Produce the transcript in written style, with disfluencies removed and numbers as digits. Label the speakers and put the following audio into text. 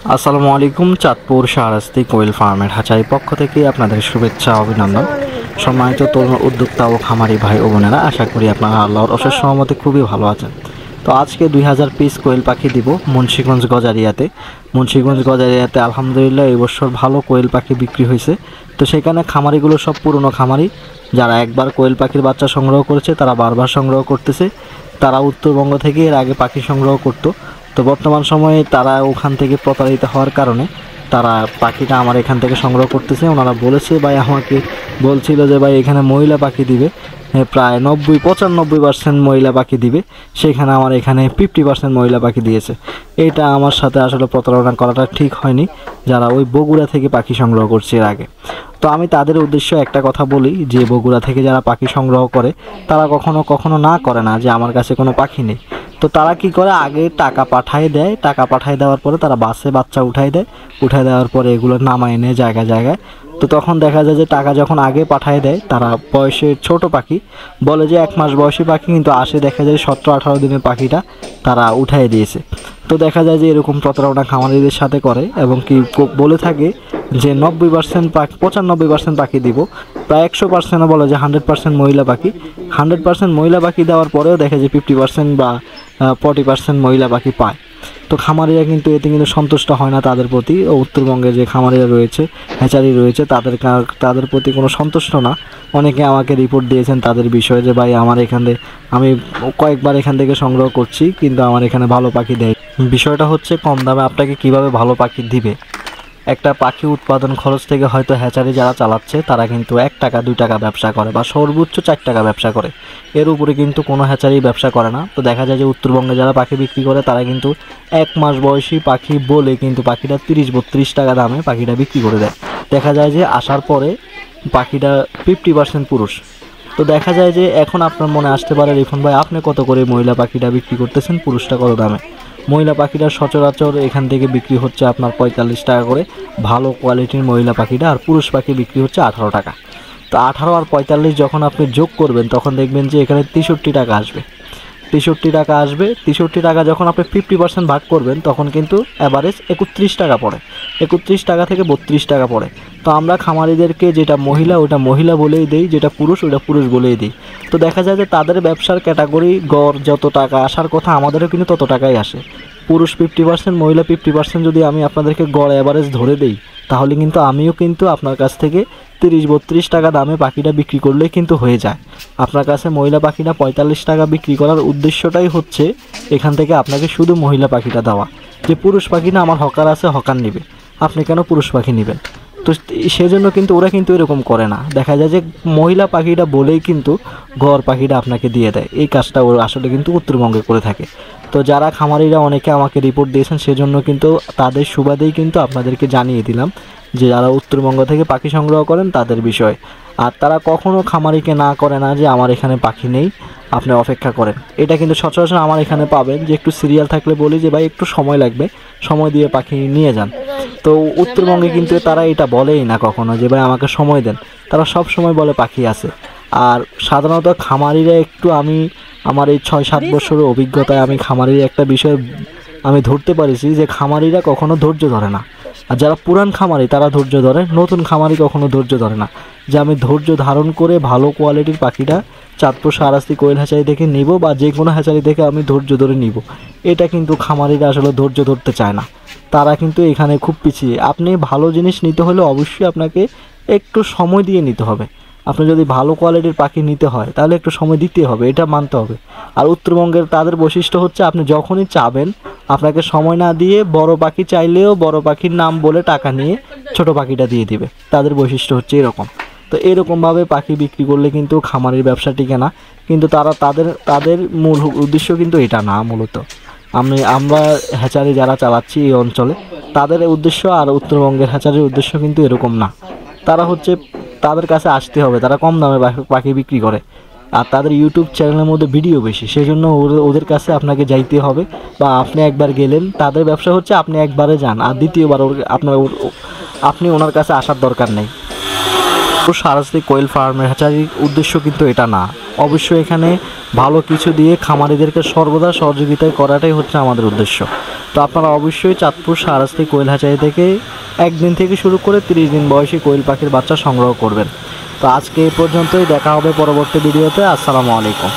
Speaker 1: আসসালামু আলাইকুম। চাঁদপুর শাহরাস্তি কোয়েল ফার্মের হাঁচাই পক্ষ থেকে আপনাদের শুভেচ্ছা অভিনন্দন। সম্মানিত তরুণ উদ্যোক্তা ও খামারি ভাই ও বোনেরা, আশা করি আপনারা আল্লাহর অশেষ সহমতে খুবই ভালো আছেন। তো আজকে 2000 পিস কোয়েল পাখি দিব মুন্সিগঞ্জ গজারিয়াতে। আলহামদুলিল্লাহ এই বছর ভালো কোয়েল পাখি বিক্রি হয়েছে। তো সেখানে খামারিগুলো সব পুরনো খামারি, যারা একবার কোয়েল পাখির বাচ্চা সংগ্রহ করেছে তারা বারবার সংগ্রহ করতেছে। তারা উত্তরবঙ্গ থেকে এর আগে পাখি সংগ্রহ করতো। তো বর্তমান সময়ে তারা ওখান থেকে প্রতারিত হওয়ার কারণে তারা পাখিটা আমার এখান থেকে সংগ্রহ করতেছে। ওনারা বলেছে, ভাই আমাকে বলছিল যে ভাই এখানে মহিলা পাখি দিবে, প্রায় 95% মহিলা পাখি দিবে। সেখানে আমার এখানে 50% মহিলা পাখি দিয়েছে। এটা আমার সাথে আসলে প্রতারণা করাটা ঠিক হয়নি, যারা ওই বগুড়া থেকে পাখি সংগ্রহ করছে এর আগে। তো আমি তাদের উদ্দেশ্যে একটা কথা বলি যে বগুড়া থেকে যারা পাখি সংগ্রহ করে তারা কখনো না করে না যে আমার কাছে কোনো পাখি নেই। তো তারা কি করে, আগে টাকা পাঠায় দেয়, টাকা পাঠায় দেওয়ার পরে তারা বাসে বাচ্চা উঠায় দেওয়ার পরে এগুলো নামায় নেয় জায়গায়। তো তখন দেখা যায় যে টাকা যখন আগে পাঠায় দেয়, তারা বয়সের ছোট পাখি বলে যে 1 মাস বয়সী পাখি, কিন্তু আসে দেখা যায় 17-18 দিনের পাখিটা তারা উঠায় দিয়েছে। তো দেখা যায় যে এরকম প্রতারণা খামারিদের সাথে করে এবং কি বলে থাকে যে 90% পাখি 95% পাখি দিব, প্রায় 100% বলে যে 100% মহিলা পাখি। 100% মহিলা পাখি দেওয়ার পরেও দেখা যায় 50% বা 40% মহিলা পাখি পায়। তো খামারিরা কিন্তু এতে কিন্তু সন্তুষ্ট হয় না তাদের প্রতি। উত্তরবঙ্গে যে খামারিরা রয়েছে, হ্যাচারি রয়েছে, তাদের প্রতি কোনো সন্তুষ্ট না। অনেকে আমাকে রিপোর্ট দিয়েছেন তাদের বিষয়ে যে ভাই আমার আমি কয়েকবার এখান থেকে সংগ্রহ করছি কিন্তু আমার এখানে ভালো পাখি দেয়। বিষয়টা হচ্ছে কম দামে আপনাকে কিভাবে ভালো পাখি দিবে। একটা পাখি উৎপাদন খরচ থেকে হয়তো হ্যাচারি যারা চালাচ্ছে তারা কিন্তু 1 টাকা 2 টাকা ব্যবসা করে বা সর্বোচ্চ 4 টাকা ব্যবসা করে, এর উপরে কিন্তু কোনো হ্যাচারি ব্যবসা করে না। তো দেখা যায় যে উত্তরবঙ্গে যারা পাখি বিক্রি করে তারা কিন্তু 1 মাস বয়সী পাখি বলে কিন্তু পাখিটা 30-32 টাকা দামে পাখিটা বিক্রি করে দেয়। দেখা যায় যে আসার পরে পাখিটা 50% পুরুষ। তো দেখা যায় যে এখন আপনার মনে আসতে পারে, রিফন ভাই আপনি কত করে মহিলা পাখিটা বিক্রি করতেছেন, পুরুষটা কত দামে? মহিলা পাখিটা সচরাচর এখান থেকে বিক্রি হচ্ছে আপনার 45 টাকা করে ভালো কোয়ালিটির মহিলা পাখিটা, আর পুরুষ পাখি বিক্রি হচ্ছে 18 টাকা। তো 18 আর 45 যখন আপনি যোগ করবেন তখন দেখবেন যে এখানে 63 টাকা আসবে। 63 টাকা যখন আপনি 50% ভাগ করবেন তখন কিন্তু অ্যাভারেজ 31 টাকা পড়ে। 31 টাকা থেকে 32 টাকা পড়ে। তো আমরা খামারিদেরকে যেটা মহিলা ওটা মহিলা বলেই দিই, যেটা পুরুষ ওটা পুরুষ বলেই দিই। তো দেখা যায় যে তাদের ব্যবসার ক্যাটাগরি গড় যত টাকা আসার কথা আমাদেরও কিন্তু তত টাকাই আসে। পুরুষ 50%, মহিলা 50% যদি আমি আপনাদেরকে গড় অ্যাভারেজ ধরে দেই তাহলে কিন্তু আমিও কিন্তু আপনার কাছ থেকে 30-32 টাকা দামে পাখিটা বিক্রি করলেই কিন্তু হয়ে যায়। আপনার কাছে মহিলা পাখিটা 45 টাকা বিক্রি করার উদ্দেশ্যটাই হচ্ছে এখান থেকে আপনাকে শুধু মহিলা পাখিটা দেওয়া, যে পুরুষ পাখিটা আমার হকার আছে, হকার নেবে, আপনি কেন পুরুষ পাখি নেবেন? তো সেজন্য কিন্তু ওরা কিন্তু এরকম করে না। দেখা যায় যে মহিলা পাখিটা বলেই কিন্তু গড় পাখিটা আপনাকে দিয়ে দেয়। এই কাজটা ওরা আসলে কিন্তু উত্তরবঙ্গে করে থাকে। তো যারা খামারিরা অনেকে আমাকে রিপোর্ট দিয়েছেন সেজন্য কিন্তু তাদের সুবাদেই কিন্তু আপনাদেরকে জানিয়ে দিলাম যে যারা উত্তরবঙ্গ থেকে পাখি সংগ্রহ করেন তাদের বিষয়। আর তারা কখনো খামারিকে না করে না যে আমার এখানে পাখি নেই, আপনি অপেক্ষা করেন। এটা কিন্তু সচরাচর আমার এখানে পাবেন যে একটু সিরিয়াল থাকলে বলি যে ভাই একটু সময় লাগবে, সময় দিয়ে পাখি নিয়ে যান। তো উত্তরবঙ্গে কিন্তু তারা এটা বলেই না কখনো যে ভাই আমাকে সময় দেন, তারা সব সময় বলে পাখি আছে। আর সাধারণত খামারিরা একটু আমার এই 6-7 বছরের অভিজ্ঞতায় আমি খামারির একটা বিষয় আমি ধরতে পারিছি যে খামারিরা কখনো ধৈর্য ধরে না। আর যারা পুরান খামারি তারা ধৈর্য ধরে, নতুন খামারি কখনো ধৈর্য ধরে না যে আমি ধৈর্য ধারণ করে ভালো কোয়ালিটির পাখিটা চাঁদপুর শাহরাস্তি কোয়েল হ্যাচারি থেকে নিব বা যে কোনো হ্যাচারি থেকে আমি ধৈর্য ধরে নিব। এটা কিন্তু খামারিরা আসলে ধৈর্য ধরতে চায় না, তারা কিন্তু এখানে খুব পিছিয়ে। আপনি ভালো জিনিস নিতে হলে অবশ্যই আপনাকে একটু সময় দিয়ে নিতে হবে। আপনি যদি ভালো কোয়ালিটির পাখি নিতে হয় তাহলে একটু সময় দিতে হবে, এটা মানতে হবে। আর উত্তরবঙ্গের তাদের বৈশিষ্ট্য হচ্ছে আপনি যখনই চাবেন আপনাকে সময় না দিয়ে বড় পাখি চাইলেও বড় পাখির নাম বলে টাকা নিয়ে ছোট পাখিটা দিয়ে দিবে। তাদের বৈশিষ্ট্য হচ্ছে এরকম। তো এরকমভাবে পাখি বিক্রি করলে কিন্তু খামারের ব্যবসা টিকে না। কিন্তু তাদের মূল উদ্দেশ্য কিন্তু এটা না। মূলত আমরা হ্যাচারি যারা চালাচ্ছি এই অঞ্চলে তাদের উদ্দেশ্য আর উত্তরবঙ্গের হ্যাচারির উদ্দেশ্য কিন্তু এরকম না। তারা হচ্ছে তাদের কাছে আসতে হবে, তারা কম দামে পাখি বিক্রি করে আর তাদের ইউটিউব চ্যানেলের মধ্যে ভিডিও বেশি, সেজন্য ওদের কাছে আপনাকে যাইতে হবে। বা আপনি একবার গেলেন, তাদের ব্যবসা হচ্ছে আপনি একবারে যান আর দ্বিতীয়বার আপনি ওনার কাছে আসার দরকার নেই। শাহরাস্তি কোয়েল ফার্মের হ্যাচারির উদ্দেশ্য কিন্তু এটা না। অবশ্যই এখানে ভালো কিছু দিয়ে খামারিদেরকে সর্বদা সহযোগিতা করাটাই হচ্ছে আমাদের উদ্দেশ্য। তো আপনারা অবশ্যই চাঁদপুর শাহরাস্তি কোয়েল হাঁচারি থেকে 1 দিন থেকে শুরু করে 30 দিন বয়সী কোয়েল পাখির বাচ্চা সংগ্রহ করবেন। তো আজকে এই পর্যন্তই, দেখা হবে পরবর্তী ভিডিওতে। আসসালামু আলাইকুম।